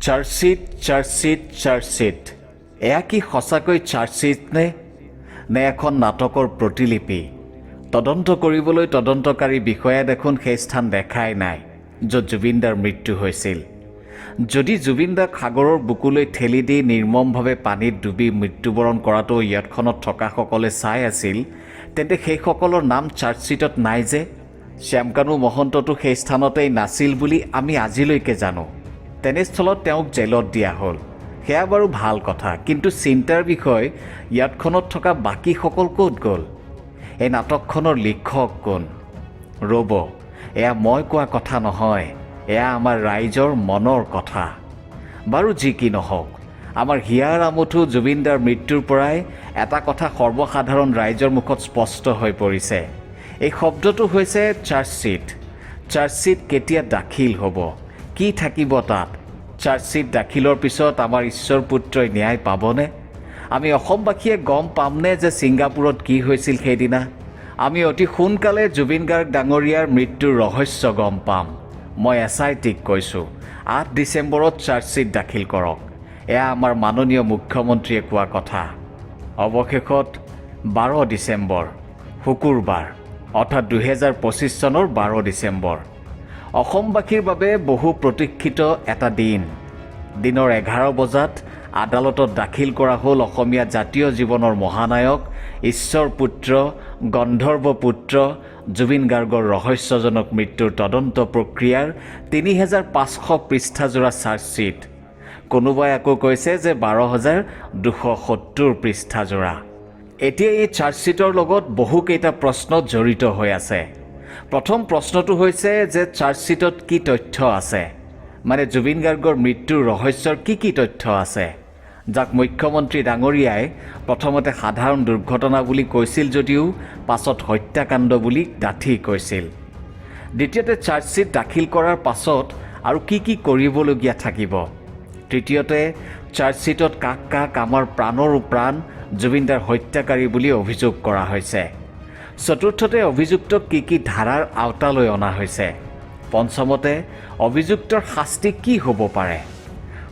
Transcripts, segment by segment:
Charge sheet এয়া কি সঁচাকৈ চাৰ্জশ্বীট নে এখন নাটকৰ প্ৰতিলিপি? তদন্ত কৰিবলৈ তদন্তকাৰী বিষয়া দেখোন সেই স্থান দেখাই নাই য'ত জুবিনদাৰ মৃত্যু হৈছিল। যদি জুবিনদাক সাগৰৰ বুকুলৈ ঠেলি দি নিৰ্মমভাৱে পানীত ডুবি মৃত্যুবৰণ কৰাটো ইয়াতখনত থকাসকলে চাই আছিল, তেন্তে সেইসকলৰ নাম চাৰ্জশ্বীটত নাই যে। শ্যামকানু মহন্তটো সেই স্থানতেই নাছিল বুলি আমি আজিলৈকে জানো। তেনেস্থলত তেওঁক জেলত দিয়া হ'ল, সেয়া বাৰু ভাল কথা, কিন্তু চিন্তাৰ বিষয় ইয়াতখনত থকা বাকীসকল ক'ত গ'ল? এই নাটকখনৰ লিখক কোন? ৰ'ব, এয়া মই কোৱা কথা নহয়, এয়া আমাৰ ৰাইজৰ মনৰ কথা। বাৰু যি কি নহওক, আমাৰ হিয়াৰ আমঠু জুবিনদাৰ মৃত্যুৰ পৰাই এটা কথা সৰ্বসাধাৰণ ৰাইজৰ মুখত স্পষ্ট হৈ পৰিছে। এই শব্দটো হৈছে চাৰ্জশ্বীট। চাৰ্জশ্বীট কেতিয়া দাখিল হ'ব? কি থাকিব তাত? চাৰ্জশ্বীট দাখিলৰ পিছত আমাৰ ঈশ্বৰ পুত্ৰই ন্যায় পাবনে? আমি অসমবাসীয়ে গম পামনে যে ছিংগাপুৰত কি হৈছিল সেইদিনা? আমি অতি সোনকালে জুবিন গাৰ্গ ডাঙৰীয়াৰ মৃত্যুৰ ৰহস্য গম পাম। মই SITক কৈছোঁ, 8 ডিচেম্বৰত চাৰ্জশ্বীট দাখিল কৰক। এয়া আমাৰ মাননীয় মুখ্যমন্ত্ৰীয়ে কোৱা কথা। অৱশেষত 12 ডিচেম্বৰ শুকুৰবাৰ, অৰ্থাৎ 2025 চনৰ 12 ডিচেম্বৰ অসমবাসীৰ বাবে বহু প্ৰতীক্ষিত এটা দিন। দিনৰ 11 বজাত আদালতত দাখিল কৰা হ'ল অসমীয়া জাতীয় জীৱনৰ মহানায়ক, ঈশ্বৰ পুত্ৰ, গন্ধৰ্ব পুত্ৰ জুবিন গাৰ্গৰ ৰহস্যজনক মৃত্যুৰ তদন্ত প্ৰক্ৰিয়াৰ 3500 পৃষ্ঠাজোৰা চাৰ্জশ্বীট। কোনোবাই আকৌ কৈছে যে 12270 পৃষ্ঠাজোৰা। এতিয়া এই চাৰ্জশ্বীটৰ লগত বহুকেইটা প্ৰশ্ন জড়িত হৈ আছে। প্ৰথম প্ৰশ্নটো হৈছে যে চাৰ্জশ্বীটত কি তথ্য আছে, মানে জুবিন গাৰ্গৰ মৃত্যুৰ ৰহস্যৰ কি তথ্য আছে, যাক মুখ্যমন্ত্ৰী ডাঙৰীয়াই প্ৰথমতে সাধাৰণ দুৰ্ঘটনা বুলি কৈছিল যদিও পাছত হত্যাকাণ্ড বুলি ডাঠি কৈছিল। দ্বিতীয়তে চাৰ্জশ্বীট দাখিল কৰাৰ পাছত আৰু কি কৰিবলগীয়া থাকিব। তৃতীয়তে চাৰ্জশ্বীটত কাক আমাৰ প্ৰাণৰো প্ৰাণ জুবিনদাৰ হত্যাকাৰী বুলি অভিযোগ কৰা হৈছে। চতুৰ্থতে অভিযুক্তক কি ধাৰাৰ আওতালৈ অনা হৈছে। পঞ্চমতে অভিযুক্তৰ শাস্তি কি হ'ব পাৰে।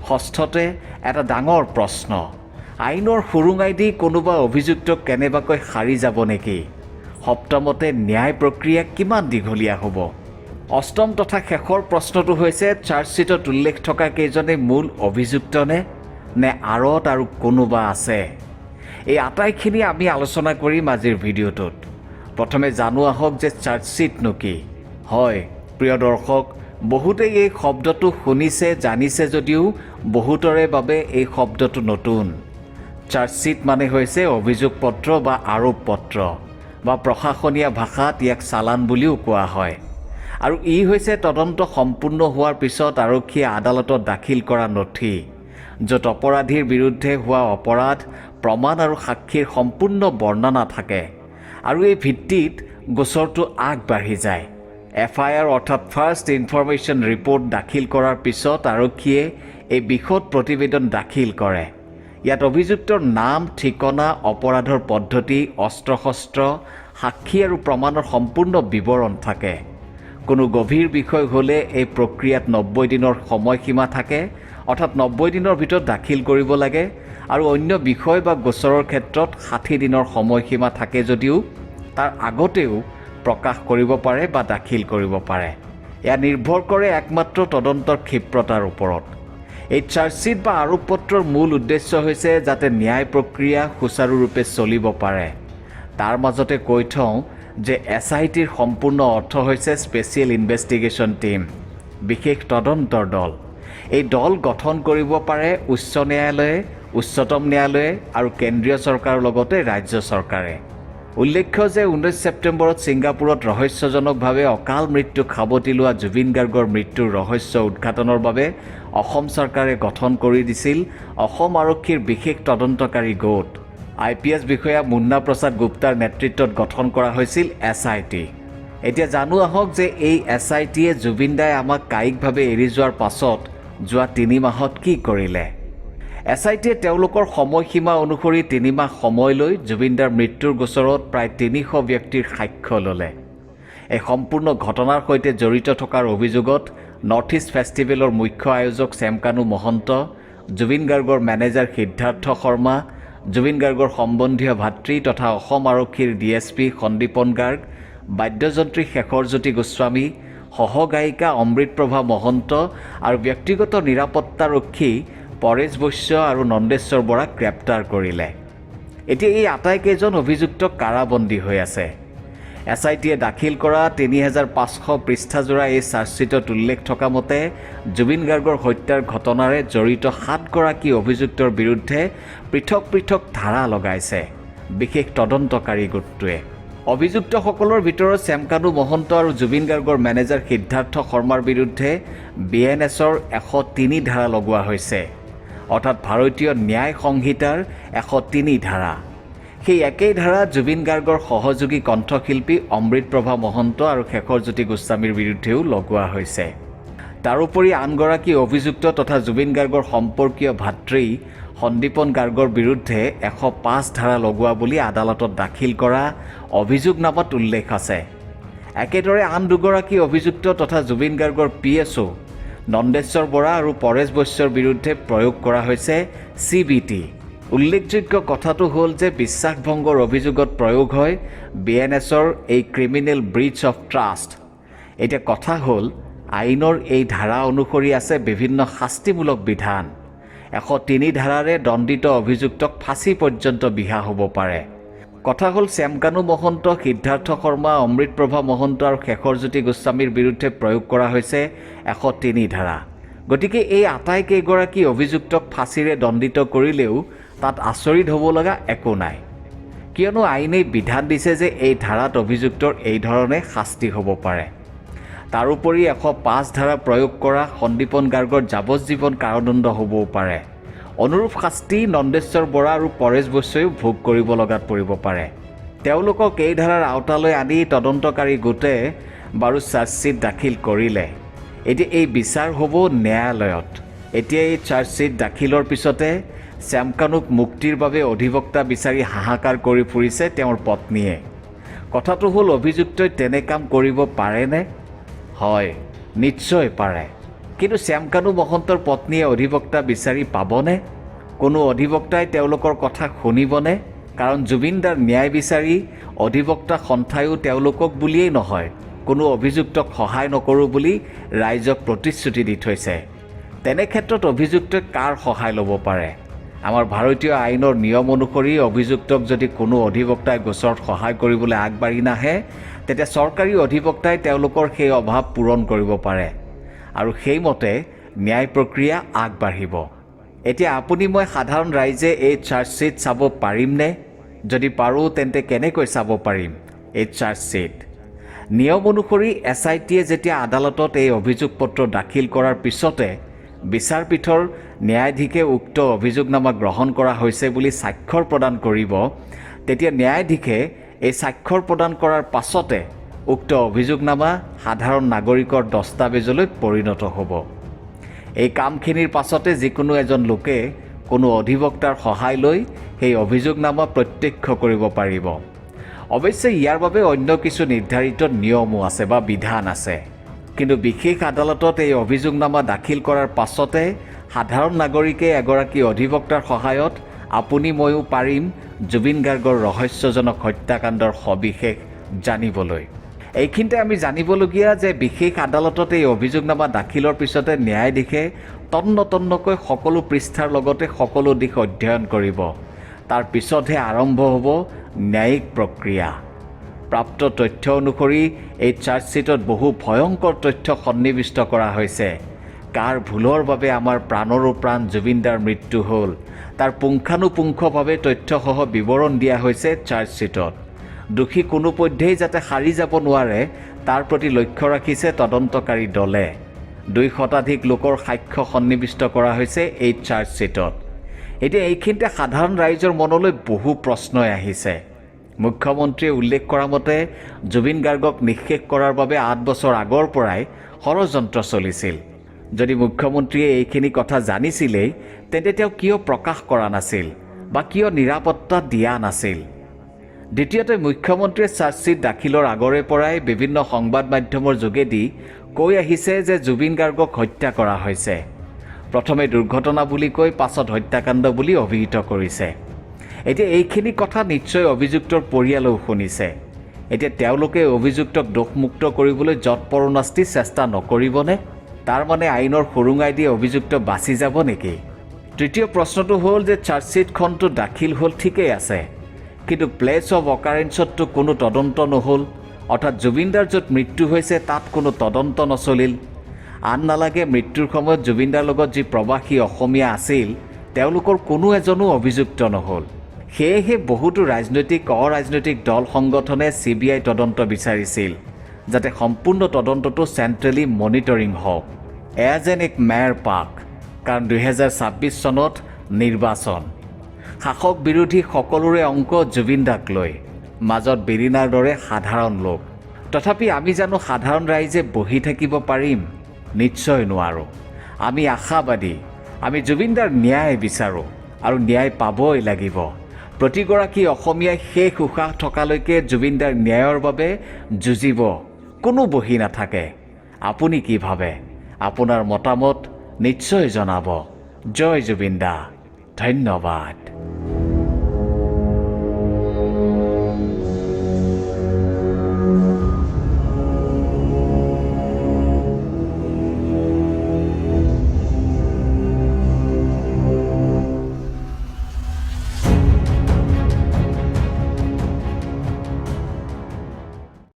ষষ্ঠতে এটা ডাঙৰ প্ৰশ্ন, আইনৰ সুৰুঙাই দি কোনোবা অভিযুক্তক কেনেবাকৈ সাৰি যাব নেকি। সপ্তমতে ন্যায় প্ৰক্ৰিয়া কিমান দীঘলীয়া হ'ব। অষ্টম তথা শেষৰ প্ৰশ্নটো হৈছে চাৰ্জশ্বীটত উল্লেখ থকা কেইজনে মূল অভিযুক্ত নে আঁৰত আৰু কোনোবা আছে। এই আটাইখিনি আমি আলোচনা কৰিম আজিৰ ভিডিঅ'টোত। প্ৰথমে জানো আহক যে চাৰ্জশ্বীটনো কি। হয় প্ৰিয় দৰ্শক, বহুতেই এই শব্দটো শুনিছে জানিছে যদিও বহুতৰে বাবে এই শব্দটো নতুন। চাৰ্জশ্বীট মানে হৈছে অভিযোগ পত্ৰ বা আৰোপ পত্ৰ, বা প্ৰশাসনীয় ভাষাত ইয়াক চালান বুলিও কোৱা হয়। আৰু ই হৈছে তদন্ত সম্পূৰ্ণ হোৱাৰ পিছত আৰক্ষীয়ে আদালতত দাখিল কৰা নথি, য'ত অপৰাধীৰ বিৰুদ্ধে হোৱা অপৰাধ, প্ৰমাণ আৰু সাক্ষীৰ সম্পূৰ্ণ বৰ্ণনা থাকে। আৰু এই ভিত্তিত গোচৰটো আগবাঢ়ি যায়। FIR অৰ্থাৎ ফাৰ্ষ্ট ইনফৰমেশ্যন ৰিপৰ্ট দাখিল কৰাৰ পিছত আৰক্ষীয়ে এই বিশদ প্ৰতিবেদন দাখিল কৰে। ইয়াত অভিযুক্তৰ নাম, ঠিকনা, অপৰাধৰ পদ্ধতি, অস্ত্ৰ শস্ত্ৰ, সাক্ষী আৰু প্ৰমাণৰ সম্পূৰ্ণ বিৱৰণ থাকে। কোনো গভীৰ বিষয় হ'লে এই প্ৰক্ৰিয়াত 90 দিনৰ সময়সীমা থাকে, অৰ্থাৎ 90 দিনৰ ভিতৰত দাখিল কৰিব লাগে। আৰু অন্য বিষয় বা গোচৰৰ ক্ষেত্ৰত 60 দিনৰ সময়সীমা থাকে যদিও তাৰ আগতেও প্ৰকাশ কৰিব পাৰে বা দাখিল কৰিব পাৰে। এয়া নিৰ্ভৰ কৰে একমাত্ৰ তদন্তৰ ক্ষিপ্ৰতাৰ ওপৰত। এই চাৰ্জশ্বীট বা আৰোপ পত্ৰৰ মূল উদ্দেশ্য হৈছে যাতে ন্যায় প্ৰক্ৰিয়া সুচাৰুৰূপে চলিব পাৰে। তাৰ মাজতে কৈ থওঁ যে SITৰ সম্পূৰ্ণ অৰ্থ হৈছে স্পেচিয়েল ইনভেষ্টিগেশ্যন টীম, বিশেষ তদন্তৰ দল। এই দল গঠন কৰিব পাৰে উচ্চ ন্যায়ালয়ে, উচ্চতম ন্যায়ালয়ে আৰু কেন্দ্ৰীয় চৰকাৰৰ লগতে ৰাজ্য চৰকাৰে। উল্লেখ্য যে 19 ছেপ্টেম্বৰত ছিংগাপুৰত ৰহস্যজনকভাৱে অকাল মৃত্যুক সাৱটি লোৱা জুবিন গাৰ্গৰ মৃত্যুৰ ৰহস্য উদঘাটনৰ বাবে অসম চৰকাৰে গঠন কৰি দিছিল অসম আৰক্ষীৰ বিশেষ তদন্তকাৰী গোট। IPS বিষয়া মুন্না প্ৰসাদ গুপ্তাৰ নেতৃত্বত গঠন কৰা হৈছিল SIT। এতিয়া জানো আহক যে এই SITয়ে জুবিনদাই আমাক কায়িকভাৱে এৰি যোৱাৰ পাছত যোৱা 3 মাহত কি কৰিলে। SITয়ে তেওঁলোকৰ সময়সীমা অনুসৰি 3 মাহ সময় লৈ জুবিনদাৰ মৃত্যুৰ গোচৰত প্ৰায় 300 ব্যক্তিৰ সাক্ষ্য ল'লে। এই সম্পূৰ্ণ ঘটনাৰ সৈতে জড়িত থকাৰ অভিযোগত নৰ্থ ইষ্ট ফেষ্টিভেলৰ মুখ্য আয়োজক শ্যামকানু মহন্ত, জুবিন গাৰ্গৰ মেনেজাৰ সিদ্ধাৰ্থ শৰ্মা, জুবিন গাৰ্গৰ সম্বন্ধীয় ভাতৃ তথা অসম আৰক্ষীৰ DSP সন্দীপন গাৰ্গ, বাদ্যযন্ত্ৰী শেখৰজ্যোতি গোস্বামী, সহগায়িকা অমৃতপ্ৰভা মহন্ত আৰু ব্যক্তিগত নিৰাপত্তাৰক্ষী পৰেশ বৈশ্য আৰু নন্দেশ্বৰ বৰাক গ্ৰেপ্তাৰ কৰিলে। এতিয়া এই আটাইকেইজন অভিযুক্ত কাৰাবন্দী হৈ আছে। SITয়ে দাখিল কৰা ৩৫০০ পৃষ্ঠাজোৰা এই চাৰ্জশ্বিটত উল্লেখ থকা মতে জুবিন গাৰ্গৰ হত্যাৰ ঘটনাৰে জড়িত ৭গৰাকী অভিযুক্তৰ বিৰুদ্ধে পৃথক পৃথক ধাৰা লগাইছে বিশেষ তদন্তকাৰী গোটটোৱে। অভিযুক্তসকলৰ ভিতৰত শ্যামকানু মহন্ত আৰু জুবিন গাৰ্গৰ মেনেজাৰ সিদ্ধাৰ্থ শৰ্মাৰ বিৰুদ্ধে BNSৰ ১০৩ ধাৰা লগোৱা হৈছে, অৰ্থাৎ ভাৰতীয় ন্যায় সংহিতাৰ ১০৩ ধাৰা। সেই একেই ধাৰা জুবিন গাৰ্গৰ সহযোগী কণ্ঠশিল্পী অমৃতপ্ৰভা মহন্ত আৰু শেখৰজ্যোতি গোস্বামীৰ বিৰুদ্ধেও লগোৱা হৈছে। তাৰোপৰি আনগৰাকী অভিযুক্ত তথা জুবিন গাৰ্গৰ সম্পৰ্কীয় ভাতৃ সন্দীপন গাৰ্গৰ বিৰুদ্ধে ১০৫ ধাৰা লগোৱা বুলি আদালতত দাখিল কৰা অভিযোগনামাত উল্লেখ আছে। একেদৰে আন দুগৰাকী অভিযুক্ত তথা জুবিন গাৰ্গৰ PSO নন্দেশ্বৰ বৰা আৰু পৰেশ বৈশ্যৰ বিৰুদ্ধে প্ৰয়োগ কৰা হৈছে CBT। উল্লেখযোগ্য কথাটো হ'ল যে বিশ্বাসভংগৰ অভিযোগত প্ৰয়োগ হয় BNSৰ এই ক্ৰিমিনেল ব্ৰিচ অফ ট্ৰাষ্ট। এতিয়া কথা হ'ল আইনৰ এই ধাৰা অনুসৰি আছে বিভিন্ন শাস্তিমূলক বিধান। ১০৩ ধাৰাৰে দণ্ডিত অভিযুক্তক ফাঁচি পৰ্যন্ত বিহা হ'ব পাৰে। কথা হ'ল শ্যামকানু মহন্ত, সিদ্ধাৰ্থ শৰ্মা, অমৃতপ্ৰভা মহন্ত আৰু শেখৰজ্যোতি গোস্বামীৰ বিৰুদ্ধে প্ৰয়োগ কৰা হৈছে ১০৩ ধাৰা। গতিকে এই আটাইকেইগৰাকী অভিযুক্তক ফাঁচিৰে দণ্ডিত কৰিলেও তাত আচৰিত হ'ব লগা একো নাই, কিয়নো আইনেই বিধান দিছে যে এই ধাৰাত অভিযুক্তৰ এই ধৰণে শাস্তি হ'ব পাৰে। তাৰোপৰি ১০৫ ধাৰা প্ৰয়োগ কৰা সন্দীপন গাৰ্গৰ যাৱজ্জীৱন কাৰাদণ্ড হ'বও পাৰে। অনুৰূপ শাস্তি নন্দেশ্বৰ বৰা আৰু পৰেশ বৈশ্যইও ভোগ কৰিব লগাত পৰিব পাৰে। তেওঁলোকক এই ধাৰাৰ আওতালৈ আনি তদন্তকাৰী গোটে বাৰু চাৰ্জশ্বিট দাখিল কৰিলে। এতিয়া এই বিচাৰ হ'ব ন্যায়ালয়ত। এতিয়া এই চাৰ্জশ্বিট দাখিলৰ পিছতে শ্যামকানুক মুক্তিৰ বাবে অধিবক্তা বিচাৰি হাহাকাৰ কৰি ফুৰিছে তেওঁৰ পত্নীয়ে। কথাটো হ'ল অভিযুক্তই তেনে কাম কৰিব পাৰেনে? হয়, নিশ্চয় পাৰে। কিন্তু শ্যামকানু মহন্তৰ পত্নীয়ে অধিবক্তা বিচাৰি পাবনে? কোনো অধিবক্তাই তেওঁলোকৰ কথা শুনিবনে? কাৰণ জুবিনদাৰ ন্যায় বিচাৰি অধিবক্তা সন্থায়ো তেওঁলোকক বুলিয়েই নহয়, কোনো অভিযুক্তক সহায় নকৰোঁ বুলি ৰাইজক প্ৰতিশ্ৰুতি দি থৈছে। তেনে ক্ষেত্ৰত অভিযুক্তই কাৰ সহায় ল'ব পাৰে? আমাৰ ভাৰতীয় আইনৰ নিয়ম অনুসৰি অভিযুক্তক যদি কোনো অধিবক্তাই গোচৰত সহায় কৰিবলৈ আগবাঢ়ি নাহে, তেতিয়া চৰকাৰী অধিবক্তাই তেওঁলোকৰ সেই অভাৱ পূৰণ কৰিব পাৰে আৰু সেইমতে ন্যায় প্ৰক্ৰিয়া আগবাঢ়িব। এতিয়া আপুনি মই সাধাৰণ ৰাইজে এই চাৰ্জশ্বিট চাব পাৰিমনে? যদি পাৰোঁ তেন্তে কেনেকৈ চাব পাৰিম এই চাৰ্জশ্বিট? নিয়ম অনুসৰি SITয়ে যেতিয়া আদালতত এই অভিযোগ পত্ৰ দাখিল কৰাৰ পিছতে বিচাৰপীঠৰ ন্যায়াধীশে উক্ত অভিযোগনামা গ্ৰহণ কৰা হৈছে বুলি স্বাক্ষৰ প্ৰদান কৰিব, তেতিয়া ন্যায়াধীশে এই স্বাক্ষৰ প্ৰদান কৰাৰ পাছতে উক্ত অভিযোগনামা সাধাৰণ নাগৰিকৰ দস্তাবেজলৈ পৰিণত হ'ব। এই কামখিনিৰ পাছতে যিকোনো এজন লোকে কোনো অধিবক্তাৰ সহায় লৈ সেই অভিযোগনামা প্ৰত্যক্ষ কৰিব পাৰিব। অৱশ্যে ইয়াৰ বাবে অন্য কিছু নিৰ্ধাৰিত নিয়মো আছে বা বিধান আছে, কিন্তু বিশেষ আদালতত এই অভিযোগনামা দাখিল কৰাৰ পাছতে সাধাৰণ নাগৰিকে এগৰাকী অধিবক্তাৰ সহায়ত আপুনি ময়ো পাৰিম জুবিন গাৰ্গৰ ৰহস্যজনক হত্যাকাণ্ডৰ সবিশেষ জানিবলৈ। এইখিনিতে আমি জানিবলগীয়া যে বিশেষ আদালতত এই অভিযোগনামা দাখিলৰ পিছতে ন্যায়াধীশে তন্নতন্নকৈ সকলো পৃষ্ঠাৰ লগতে সকলো দিশ অধ্যয়ন কৰিব। তাৰ পিছতহে আৰম্ভ হ'ব ন্যায়িক প্ৰক্ৰিয়া। প্ৰাপ্ত তথ্য অনুসৰি এই চাৰ্জশ্বিটত বহু ভয়ংকৰ তথ্য সন্নিৱিষ্ট কৰা হৈছে। কাৰ ভুলৰ বাবে আমাৰ প্ৰাণৰো প্ৰাণ জুবিনদাৰ মৃত্যু হ'ল তাৰ পুংখানুপুংখভাৱে তথ্যসহ বিৱৰণ দিয়া হৈছে চাৰ্জশ্বিটত। দোষী কোনোপধ্যেই যাতে সাৰি যাব নোৱাৰে তাৰ প্ৰতি লক্ষ্য ৰাখিছে তদন্তকাৰী দলে। ২ শতাধিক লোকৰ সাক্ষ্য সন্নিৱিষ্ট কৰা হৈছে এই চাৰ্জশ্বিটত। এতিয়া এইখিনিতে সাধাৰণ ৰাইজৰ মনলৈ বহু প্ৰশ্নই আহিছে। মুখ্যমন্ত্ৰীয়ে উল্লেখ কৰা মতে জুবিন গাৰ্গক নিঃশেষ কৰাৰ বাবে ৮ বছৰ আগৰ পৰাই ষড়যন্ত্ৰ চলিছিল। যদি মুখ্যমন্ত্ৰীয়ে এইখিনি কথা জানিছিলেই তেন্তে তেওঁ কিয় প্ৰকাশ কৰা নাছিল বা কিয় নিৰাপত্তা দিয়া নাছিল? দ্বিতীয়তে মুখ্যমন্ত্ৰীয়ে চাৰ্জশ্বিট দাখিলৰ আগৰে পৰাই বিভিন্ন সংবাদ মাধ্যমৰ যোগেদি কৈ আহিছে যে জুবিন গাৰ্গক হত্যা কৰা হৈছে। প্ৰথমে দুৰ্ঘটনা বুলি কৈ পাছত হত্যাকাণ্ড বুলি অভিহিত কৰিছে। এতিয়া এইখিনি কথা নিশ্চয় অভিযুক্তৰ পৰিয়ালেও শুনিছে। এতিয়া তেওঁলোকে অভিযুক্তক দোষমুক্ত কৰিবলৈ যৎপৰোনাস্তি চেষ্টা নকৰিবনে? তাৰ মানে আইনৰ সুৰুঙাই দি অভিযুক্ত বাচি যাব নেকি? তৃতীয় প্ৰশ্নটো হ'ল যে চাৰ্জশ্বিটখনটো দাখিল হ'ল, ঠিকেই আছে, কিন্তু প্লেচ অৱ অকাৰেঞ্চততো কোনো তদন্ত নহ'ল। অৰ্থাৎ জুবিনদাৰ য'ত মৃত্যু হৈছে তাত কোনো তদন্ত নচলিল। আন নালাগে মৃত্যুৰ সময়ত জুবিনদাৰ লগত যি প্ৰৱাসী অসমীয়া আছিল তেওঁলোকৰ কোনো এজনো অভিযুক্ত নহ'ল। সেয়েহে বহুতো ৰাজনৈতিক অৰাজনৈতিক দল সংগঠনে CBI তদন্ত বিচাৰিছিল যাতে সম্পূৰ্ণ তদন্তটো চেণ্ট্ৰেলি মনিটৰিং হওক। এয়া যেন এক মেৰ পাক, কাৰণ 2026 চনত নিৰ্বাচন। শাসক বিৰোধী সকলোৰে অংক জুবিনদাক লৈ, মাজত বিৰিণাৰ দৰে সাধাৰণ লোক। তথাপি আমি জানো সাধাৰণ ৰাইজে বহি থাকিব পাৰিম? নিশ্চয় নোৱাৰোঁ। আমি আশাবাদী। আমি জুবিনদাৰ ন্যায় বিচাৰোঁ আৰু ন্যায় পাবই লাগিব। প্ৰতিগৰাকী অসমীয়াই শেষ উশাহ থকালৈকে জুবিনদাৰ ন্যায়ৰ বাবে যুঁজিব, কোনো বহি নাথাকে। আপুনি কি ভাবে? আপোনাৰ মতামত নিশ্চয় জনাব। জয় জুবিনদা। ধন্যবাদ।